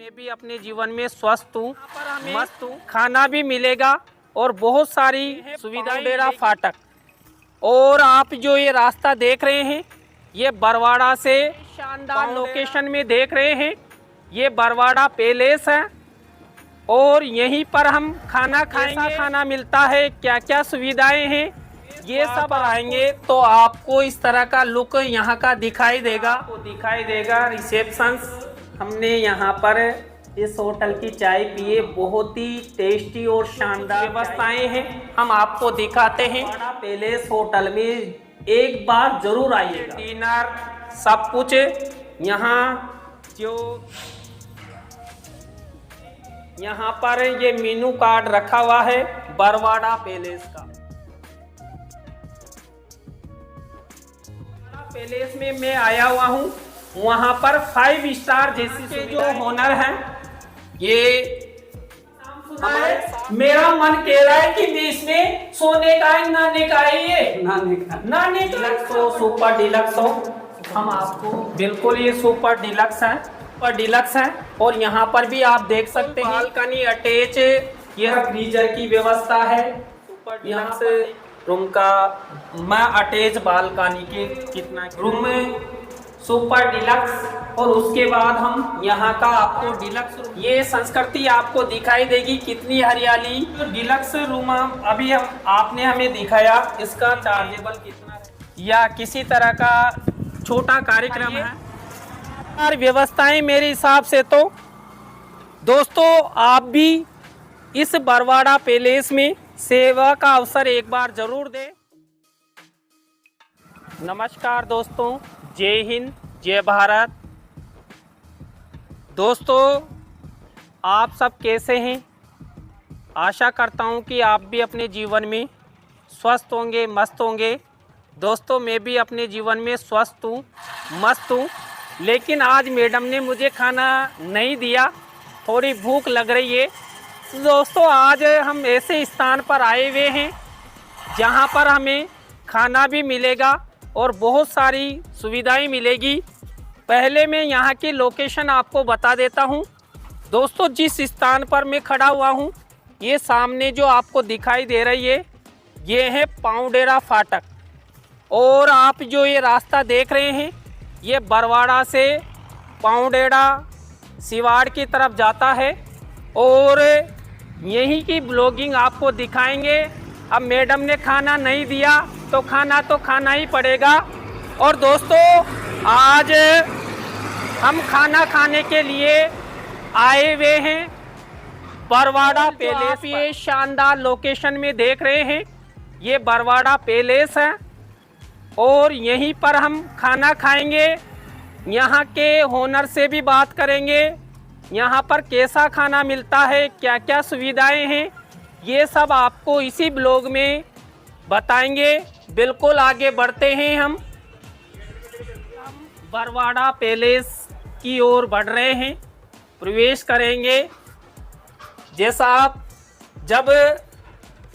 मैं भी अपने जीवन में स्वस्थ हूँ, मस्त हूँ, खाना भी मिलेगा और बहुत सारी सुविधाएं। डेरा फाटक और आप जो ये रास्ता देख रहे हैं ये बरवाड़ा से शानदार लोकेशन में देख रहे हैं। ये बरवाड़ा पैलेस है और यहीं पर हम खाना खाएंगे। खाना मिलता है, क्या क्या सुविधाएं हैं ये सब आएंगे तो आपको इस तरह का लुक यहाँ का दिखाई देगा। रिसेप्शन हमने यहाँ पर इस होटल की चाय पिए, बहुत ही टेस्टी और शानदार व्यवस्थाएं हैं, हम आपको दिखाते हैं। पैलेस होटल में एक बार जरूर आइएगा। डिनर सब कुछ यहाँ यहाँ पर ये मेनू कार्ड रखा हुआ है बरवाड़ा पैलेस का। पैलेस में मैं आया हुआ हूँ, वहाँ पर 5 स्टार जैसे जो ओनर हैं ये मेरा मन कह रहा है कि मैं इसमें सोने का है नाने का है, ये नाने का सुपर डिलक्स हो। हम आपको बिल्कुल ये सुपर डिलक्स है और यहाँ पर भी आप देख सकते हैं बालकनी अटैच, ये फ्रीजर की व्यवस्था है। यहाँ से रूम का मैं अटैच बालकनी के कितना रूम में सुपर डिलक्स और उसके बाद हम यहाँ का आपको डिलक्स रूम, ये संस्कृति आपको दिखाई देगी कितनी हरियाली। तो डिलक्स रूम अभी आपने हमें दिखाया, इसका चार्जेबल कितना है या किसी तरह का छोटा कार्यक्रम है और व्यवस्थाएं मेरे हिसाब से। तो दोस्तों आप भी इस बरवाड़ा पैलेस में सेवा का अवसर एक बार जरूर दें। नमस्कार दोस्तों, जय हिंद जय भारत। दोस्तों आप सब कैसे हैं? आशा करता हूं कि आप भी अपने जीवन में स्वस्थ होंगे, मस्त होंगे। दोस्तों मैं भी अपने जीवन में स्वस्थ हूं, मस्त हूं, लेकिन आज मैडम ने मुझे खाना नहीं दिया, थोड़ी भूख लग रही है। दोस्तों आज हम ऐसे स्थान पर आए हुए हैं जहां पर हमें खाना भी मिलेगा और बहुत सारी सुविधाएं मिलेगी। पहले मैं यहाँ की लोकेशन आपको बता देता हूँ। दोस्तों जिस स्थान पर मैं खड़ा हुआ हूँ ये सामने जो आपको दिखाई दे रही है ये है पाउडेरा फाटक और आप जो ये रास्ता देख रहे हैं ये बरवाड़ा से पाउडेरा सिवाड़ की तरफ जाता है और यहीं की ब्लॉगिंग आपको दिखाएंगे। अब मैडम ने खाना नहीं दिया तो खाना ही पड़ेगा। और दोस्तों आज हम खाना खाने के लिए आए हुए हैं बरवाड़ा पैलेस। ये शानदार लोकेशन में देख रहे हैं ये बरवाड़ा पैलेस है और यहीं पर हम खाना खाएंगे। यहाँ के ओनर से भी बात करेंगे, यहाँ पर कैसा खाना मिलता है, क्या क्या सुविधाएं हैं, ये सब आपको इसी ब्लॉग में बताएंगे। बिल्कुल आगे बढ़ते हैं, हम बरवाड़ा पैलेस की ओर बढ़ रहे हैं, प्रवेश करेंगे। जैसा आप जब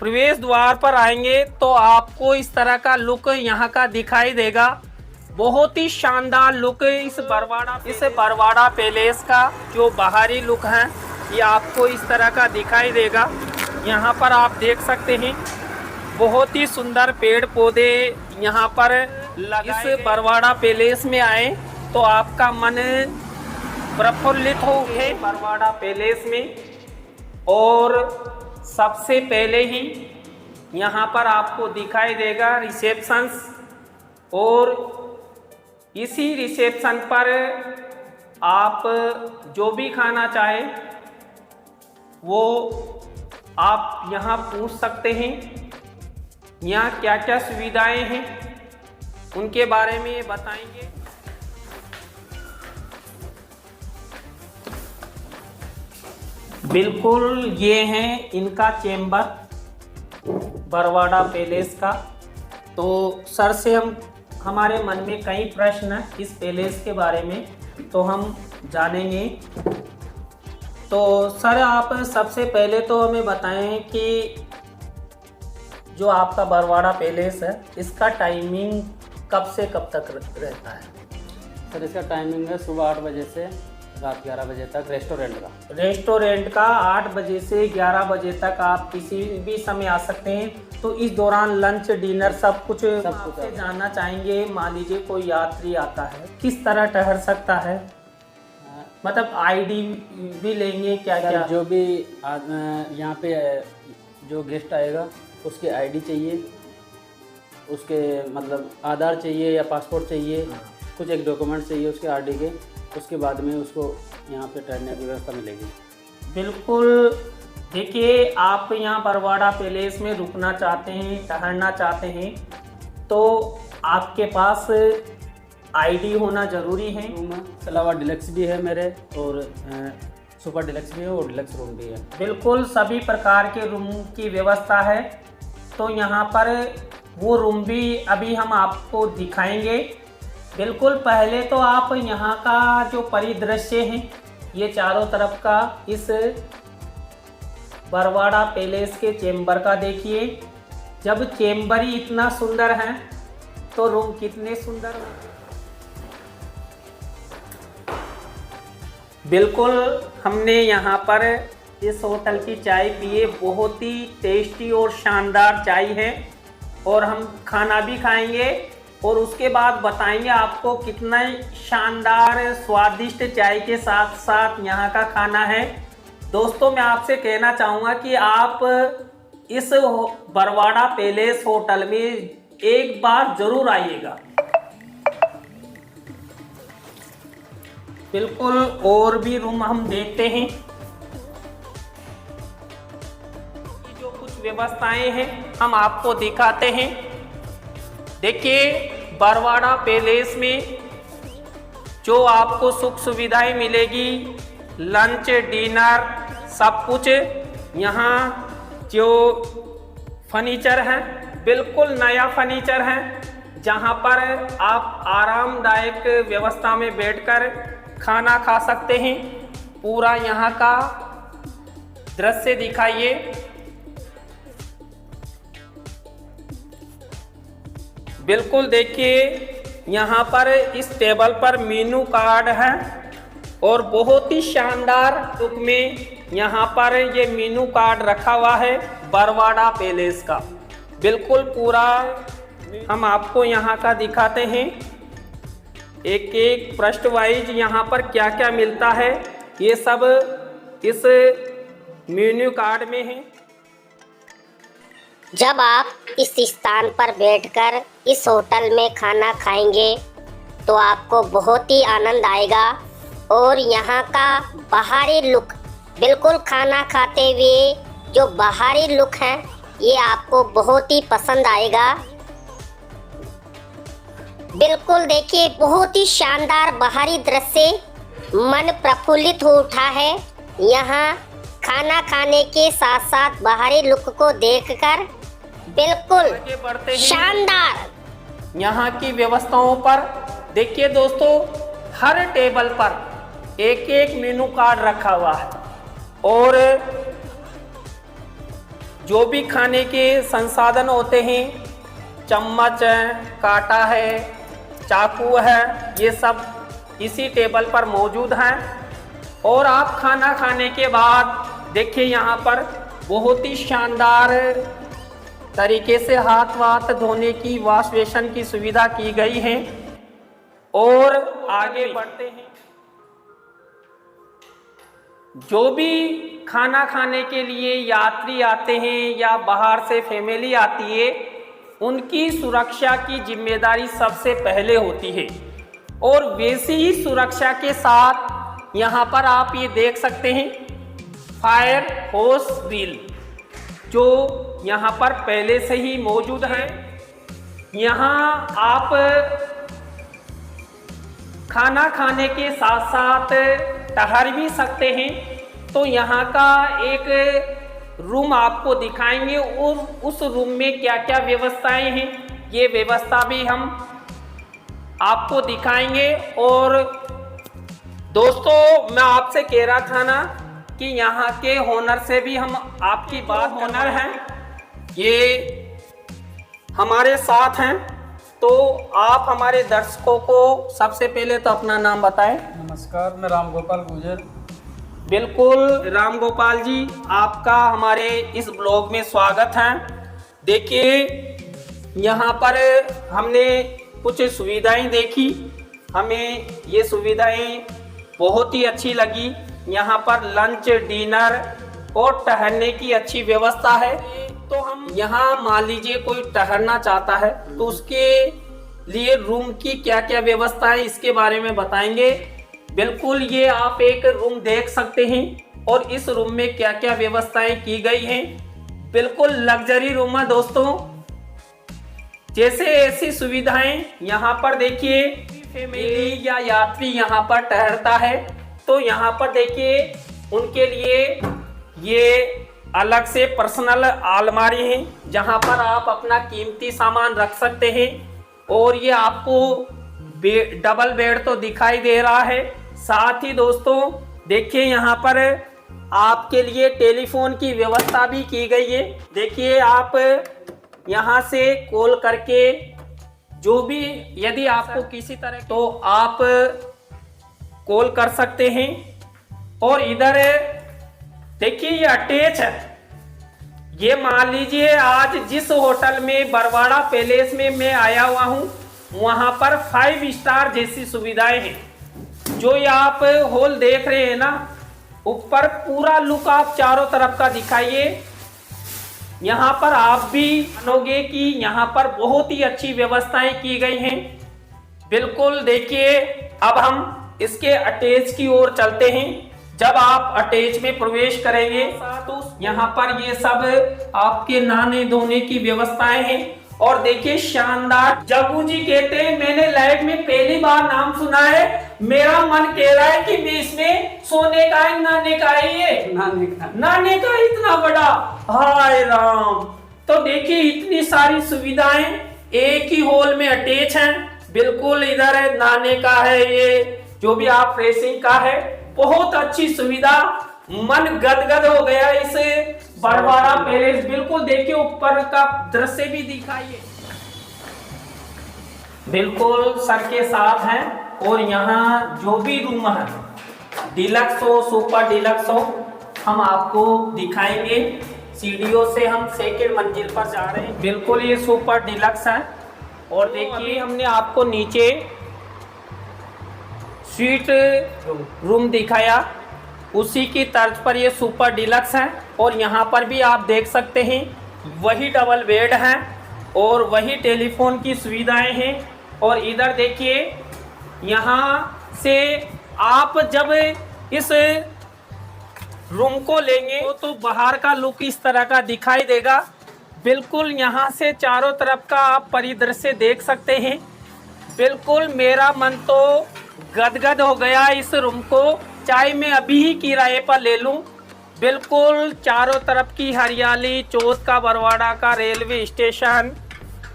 प्रवेश द्वार पर आएंगे तो आपको इस तरह का लुक यहाँ का दिखाई देगा, बहुत ही शानदार लुक इस बरवाड़ा पैलेस का जो बाहरी लुक है ये आपको इस तरह का दिखाई देगा। यहाँ पर आप देख सकते हैं बहुत ही सुंदर पेड़ पौधे यहाँ पर लगाए। इस बरवाड़ा पैलेस में आए तो आपका मन प्रफुल्लित हो उठे बरवाड़ा पैलेस में। और सबसे पहले ही यहाँ पर आपको दिखाई देगा रिसेप्शन और इसी रिसेप्शन पर आप जो भी खाना चाहे वो आप यहाँ पूछ सकते हैं। यहाँ क्या क्या सुविधाएं हैं उनके बारे में बताएंगे। बिल्कुल ये है इनका चेम्बर बरवाड़ा पैलेस का। तो सर से हमारे मन में कई प्रश्न हैं इस पैलेस के बारे में, तो हम जानेंगे। तो सर आप सबसे पहले तो हमें बताएं कि जो आपका बरवाड़ा पैलेस है इसका टाइमिंग कब से कब तक रहता है? सर इसका टाइमिंग है सुबह 8 बजे से रात 11 बजे तक रेस्टोरेंट का 8 बजे से 11 बजे तक आप किसी भी समय आ सकते हैं। तो इस दौरान लंच डिनर सब कुछ आपसे जानना चाहेंगे। मान लीजिए कोई यात्री आता है, किस तरह ठहर सकता है, मतलब आईडी भी लेंगे क्या सर, क्या? जो भी यहाँ पे जो गेस्ट आएगा उसके आईडी चाहिए, उसके मतलब आधार चाहिए या पासपोर्ट चाहिए, कुछ एक डॉक्यूमेंट चाहिए उसके आरडी के। उसके बाद में उसको यहाँ पे ठहरने की व्यवस्था मिलेगी। बिल्कुल। देखिए, आप यहाँ बरवाड़ा पैलेस में रुकना चाहते हैं, ठहरना चाहते हैं, तो आपके पास आईडी होना ज़रूरी है। इसके अलावा डिलक्स भी है मेरे, और सुपर डिलक्स भी है और डिलक्स रूम भी है। बिल्कुल, सभी प्रकार के रूम की व्यवस्था है। तो यहाँ पर वो रूम भी अभी हम आपको दिखाएंगे। बिल्कुल, पहले तो आप यहाँ का जो परिदृश्य है, ये चारों तरफ का इस बरवाड़ा पैलेस के चेंबर का देखिए। जब चेंबर ही इतना सुंदर है तो रूम कितने सुंदर हैं। बिल्कुल, हमने यहाँ पर इस होटल की चाय पिए, बहुत ही टेस्टी और शानदार चाय है। और हम खाना भी खाएंगे और उसके बाद बताएंगे आपको कितना शानदार स्वादिष्ट चाय के साथ साथ यहाँ का खाना है। दोस्तों, मैं आपसे कहना चाहूँगा कि आप इस बरवाड़ा पैलेस होटल में एक बार ज़रूर आइएगा। बिल्कुल, और भी रूम हम देखते हैं। जो कुछ व्यवस्थाएं हैं हम आपको दिखाते हैं। देखिए, बरवाड़ा पैलेस में जो आपको सुख सुविधाएं मिलेगी, लंच डिनर सब कुछ। यहाँ जो फर्नीचर है बिल्कुल नया फर्नीचर है, जहाँ पर आप आरामदायक व्यवस्था में बैठकर खाना खा सकते हैं। पूरा यहाँ का दृश्य दिखाइए। बिल्कुल, देखिए यहाँ पर इस टेबल पर मेनू कार्ड है और बहुत ही शानदार लुक में यहाँ पर ये मेनू कार्ड रखा हुआ है बरवाड़ा पैलेस का। बिल्कुल पूरा हम आपको यहाँ का दिखाते हैं, एक एक पृष्ठ वाइज यहाँ पर क्या क्या मिलता है, ये सब इस मेन्यू कार्ड में है। जब आप इस स्थान पर बैठकर इस होटल में खाना खाएंगे तो आपको बहुत ही आनंद आएगा। और यहाँ का बाहरी लुक, बिल्कुल खाना खाते हुए जो बाहरी लुक है ये आपको बहुत ही पसंद आएगा। बिल्कुल देखिए, बहुत ही शानदार बाहरी दृश्य, मन प्रफुल्लित हो उठा है। यहाँ खाना खाने के साथ साथ बाहरी लुक को देखकर बिल्कुल शानदार। यहाँ की व्यवस्थाओं पर देखिए दोस्तों, हर टेबल पर एक एक मेनू कार्ड रखा हुआ है और जो भी खाने के संसाधन होते हैं, चम्मच है, कांटा है, चाकू है, ये सब इसी टेबल पर मौजूद हैं। और आप खाना खाने के बाद देखिए यहाँ पर बहुत ही शानदार तरीके से हाथ वाथ धोने की, वॉश बेसिन की सुविधा की गई है। और आगे बढ़ते हैं, जो भी खाना खाने के लिए यात्री आते हैं या बाहर से फैमिली आती है, उनकी सुरक्षा की जिम्मेदारी सबसे पहले होती है। और वैसी ही सुरक्षा के साथ यहाँ पर आप ये देख सकते हैं फायर होस व्हील, जो यहाँ पर पहले से ही मौजूद है। यहाँ आप खाना खाने के साथ साथ ठहर भी सकते हैं। तो यहाँ का एक रूम आपको दिखाएंगे और उस रूम में क्या क्या व्यवस्थाएं हैं, ये व्यवस्था भी हम आपको दिखाएंगे। और दोस्तों, मैं आपसे कह रहा था ना कि यहाँ के ओनर से भी हम आपकी बात, ओनर हैं ये हमारे साथ हैं, तो आप हमारे दर्शकों को सबसे पहले तो अपना नाम बताएं। नमस्कार, मैं राम गोपाल गुजर। बिल्कुल राम गोपाल जी, आपका हमारे इस ब्लॉग में स्वागत है। देखिए यहाँ पर हमने कुछ सुविधाएं देखी, हमें ये सुविधाएं बहुत ही अच्छी लगी। यहाँ पर लंच, डिनर और ठहरने की अच्छी व्यवस्था है। तो हम यहाँ मान लीजिए कोई ठहरना चाहता है तो उसके लिए रूम की क्या क्या व्यवस्था है इसके बारे में बताएंगे। बिल्कुल, ये आप एक रूम देख सकते हैं और इस रूम में क्या क्या व्यवस्थाएं की गई हैं। बिल्कुल लग्जरी रूम है दोस्तों। जैसे ऐसी सुविधाएं यहाँ पर देखिए, फैमिली या यात्री यहाँ पर ठहरता है तो यहाँ पर देखिए उनके लिए ये अलग से पर्सनल अलमारी है जहाँ पर आप अपना कीमती सामान रख सकते हैं। और ये आपको डबल बेड तो दिखाई दे रहा है। साथ ही दोस्तों देखिए यहाँ पर आपके लिए टेलीफोन की व्यवस्था भी की गई है। देखिए आप यहाँ से कॉल करके जो भी यदि आपको किसी तरह तो आप कॉल कर सकते हैं। और इधर देखिए ये अटैच है। ये मान लीजिए आज जिस होटल में बरवाड़ा पैलेस में मैं आया हुआ हूँ वहां पर 5 स्टार जैसी सुविधाएं हैं। जो ये आप हॉल देख रहे हैं ना, ऊपर पूरा लुक आप चारों तरफ का दिखाइए। यहाँ पर आप भी मानोगे कि यहाँ पर बहुत ही अच्छी व्यवस्थाएं की गई हैं। बिल्कुल देखिए, अब हम इसके अटैच की ओर चलते हैं। जब आप अटैच में प्रवेश करेंगे तो यहाँ पर ये सब आपके नहाने धोने की व्यवस्थाएं हैं। और देखिए शानदार जगूजी कहते हैं, मैंने लाइफ में पहली बार नाम सुना है। मेरा मन कह रहा है कि मैं इसमें सोने का है, नहाने का है। ये नहाने का इतना बड़ा, हाय राम। तो देखिए इतनी सारी सुविधाएं एक ही हॉल में अटैच हैं। बिल्कुल इधर नहाने का है, ये जो भी आप फ्रेशिंग का है, बहुत अच्छी सुविधा। मन गदगद हो गया इस बरवाड़ा पैलेस। बिल्कुल देखिए ऊपर का दृश्य भी दिखाइए। बिल्कुल सर के साथ हैं। और यहाँ जो भी रूम है, डिलक्स हो, सुपर डिलक्स हो, हम आपको दिखाएंगे। सीढ़ियों से हम 2nd मंजिल पर जा रहे हैं। बिल्कुल ये सुपर डिलक्स है। और देखिए हमने आपको नीचे स्वीट रूम दिखाया, उसी की तर्ज पर ये सुपर डिलक्स है। और यहाँ पर भी आप देख सकते हैं वही डबल बेड है और वही टेलीफोन की सुविधाएं हैं। और इधर देखिए यहाँ से आप जब इस रूम को लेंगे तो बाहर का लुक इस तरह का दिखाई देगा। बिल्कुल यहाँ से चारों तरफ का आप परिदृश्य देख सकते हैं। बिल्कुल मेरा मन तो गदगद हो गया इस रूम को, चाहे मैं अभी ही किराए पर ले लूं। बिल्कुल चारों तरफ की हरियाली, चौथ का बरवाड़ा का रेलवे स्टेशन,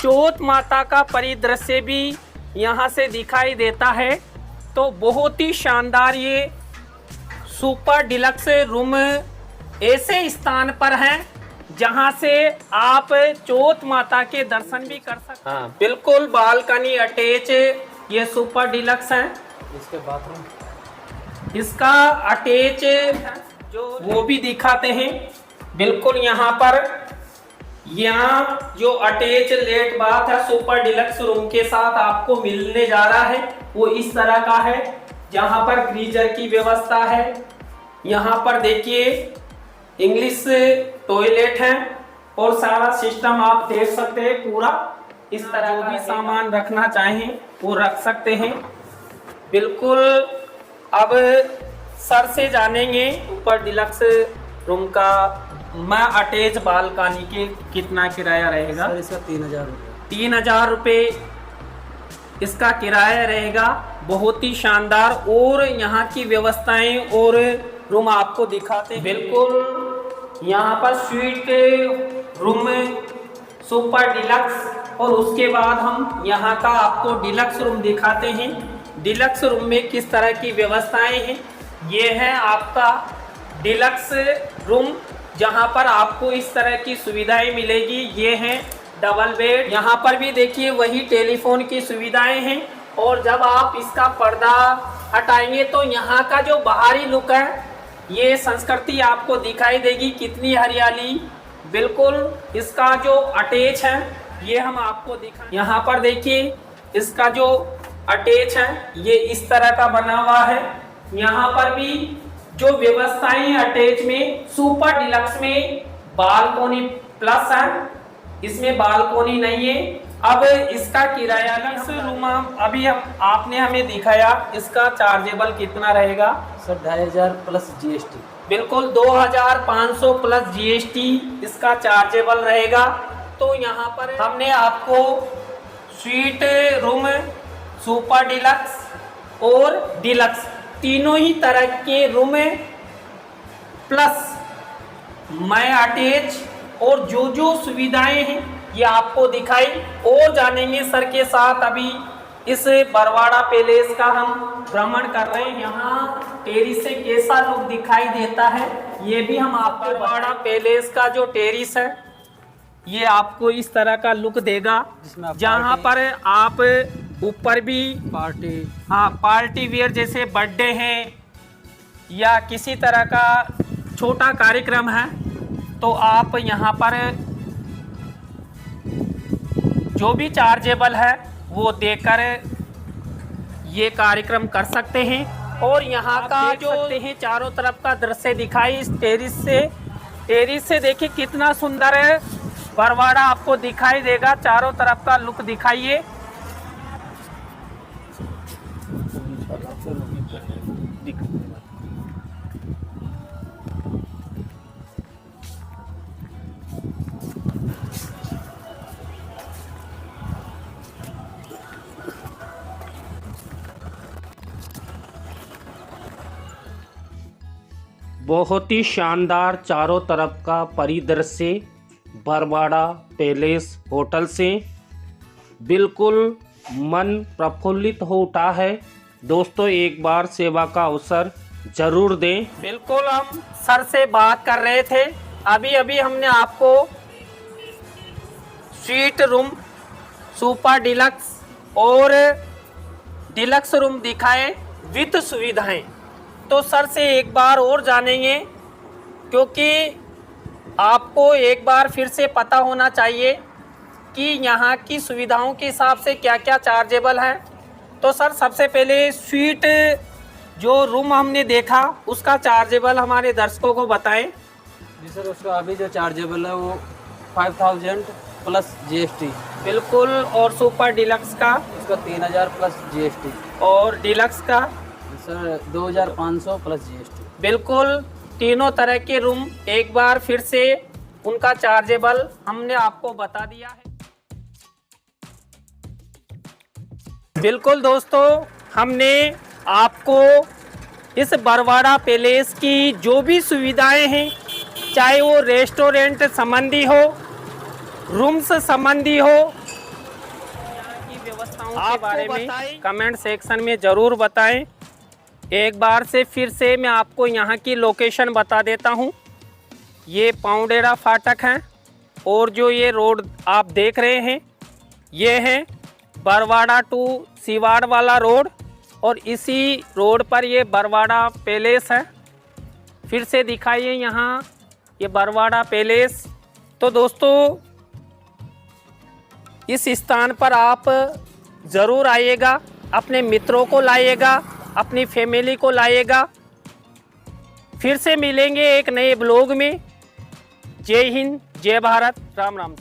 चौथ माता का परिदृश्य भी यहाँ से दिखाई देता है। तो बहुत ही शानदार ये सुपर डिलक्स रूम ऐसे स्थान पर हैं जहाँ से आप चौथ माता के दर्शन भी कर सकते हैं। बिल्कुल बालकनी अटैच ये सुपर डिलक्स है। इसके बाथरूम, इसका अटैच जो वो भी दिखाते हैं। बिल्कुल यहाँ पर जो अटैच लेट बाथ है सुपर डिलक्स रूम के साथ आपको मिलने जा रहा है, वो इस तरह का है। जहाँ पर गीजर की व्यवस्था है। यहाँ पर देखिए इंग्लिश टॉयलेट है और सारा सिस्टम आप देख सकते हैं पूरा। इस तरह जो भी सामान रखना चाहें वो रख सकते हैं। बिल्कुल अब सर से जानेंगे ऊपर डिलक्स रूम का अटैच बालकनी के कितना किराया रहेगा। सर इसका 3000 रुपये। 3000 रुपये इसका किराया रहेगा। बहुत ही शानदार। और यहाँ की व्यवस्थाएं और रूम आपको दिखाते हैं। बिल्कुल यहाँ पर स्वीट रूम सुपर डिलक्स और उसके बाद हम यहाँ का आपको डिलक्स रूम दिखाते हैं। डिलक्स रूम में किस तरह की व्यवस्थाएं हैं। ये है आपका डिलक्स रूम जहाँ पर आपको इस तरह की सुविधाएं मिलेगी। ये हैं डबल बेड। यहाँ पर भी देखिए वही टेलीफोन की सुविधाएं हैं। और जब आप इसका पर्दा हटाएंगे तो यहाँ का जो बाहरी लुक है, ये संस्कृति आपको दिखाई देगी। कितनी हरियाली, बिल्कुल इसका जो अटैच है ये हम आपको दिखा। यहाँ पर देखिए इसका जो अटैच है ये इस तरह का बना हुआ है। यहाँ पर भी जो व्यवस्थाएं अटैच में, सुपर डिलक्स में बालकोनी प्लस है, इसमें बालकोनी नहीं है। अब इसका किराया रूम अभी आपने हमें दिखाया, इसका चार्जेबल कितना रहेगा सर? 2500 plus GST। बिल्कुल 2500 प्लस GST इसका चार्जेबल रहेगा। तो यहाँ पर हमने आपको स्वीट रूम, सुपर डिलक्स और डिलक्स तीनों ही तरह के रूम प्लस मैं अटैच और जो जो सुविधाएं हैं ये आपको दिखाई। और जानेंगे सर के साथ अभी इस बरवाड़ा पैलेस का हम भ्रमण कर रहे हैं। यहाँ टेरिस से कैसा लुक दिखाई देता है ये भी हम आपको। बरवाड़ा पैलेस का जो टेरिस है ये आपको इस तरह का लुक देगा, जहाँ पर आप ऊपर भी पार्टी वियर जैसे बर्थडे है या किसी तरह का छोटा कार्यक्रम है तो आप यहाँ पर जो भी चार्जेबल है वो देकर ये कार्यक्रम कर सकते हैं। और यहाँ का जो हैं चारों तरफ का दृश्य दिखाई इस टेरिस से देखिए कितना सुंदर है बरवाड़ा आपको दिखाई देगा। चारों तरफ का लुक दिखाइए। बहुत ही शानदार चारों तरफ का परिदृश्य बरवाड़ा पैलेस होटल से बिल्कुल मन प्रफुल्लित हो उठा है। दोस्तों एक बार सेवा का अवसर जरूर दें। बिल्कुल हम सर से बात कर रहे थे, अभी हमने आपको स्वीट रूम, सुपर डिलक्स और डिलक्स रूम दिखाए विद सुविधाएं। तो सर से एक बार और जानेंगे, क्योंकि आपको एक बार फिर से पता होना चाहिए कि यहाँ की सुविधाओं के हिसाब से क्या क्या चार्जेबल है। तो सर सबसे पहले स्वीट जो रूम हमने देखा उसका चार्जेबल हमारे दर्शकों को बताएं। जी सर, उसका अभी जो चार्जेबल है वो 5000 प्लस GST। बिल्कुल। और सुपर डिलक्स का? उसका 3000 प्लस GST। और डिलक्स का? Sir 2500 plus GST। बिल्कुल। तीनों तरह के रूम एक बार फिर से उनका चार्जेबल हमने आपको बता दिया है। बिल्कुल दोस्तों, हमने आपको इस बरवाड़ा पैलेस की जो भी सुविधाएं हैं, चाहे वो रेस्टोरेंट संबंधी हो, रूम्स संबंधी हो, की व्यवस्थाओं के बारे में कमेंट सेक्शन में ज़रूर बताएं। एक बार से फिर से मैं आपको यहाँ की लोकेशन बता देता हूँ। ये पाउडेरा फाटक है और जो ये रोड आप देख रहे हैं ये है बरवाड़ा टू सिवाड़ वाला रोड, और इसी रोड पर ये बरवाड़ा पैलेस है। फिर से दिखाइए यहाँ ये बरवाड़ा पैलेस। तो दोस्तों इस स्थान पर आप ज़रूर आइएगा, अपने मित्रों को लाइएगा, अपनी फैमिली को लाइएगा। फिर से मिलेंगे एक नए ब्लॉग में। जय हिंद, जय भारत, राम राम।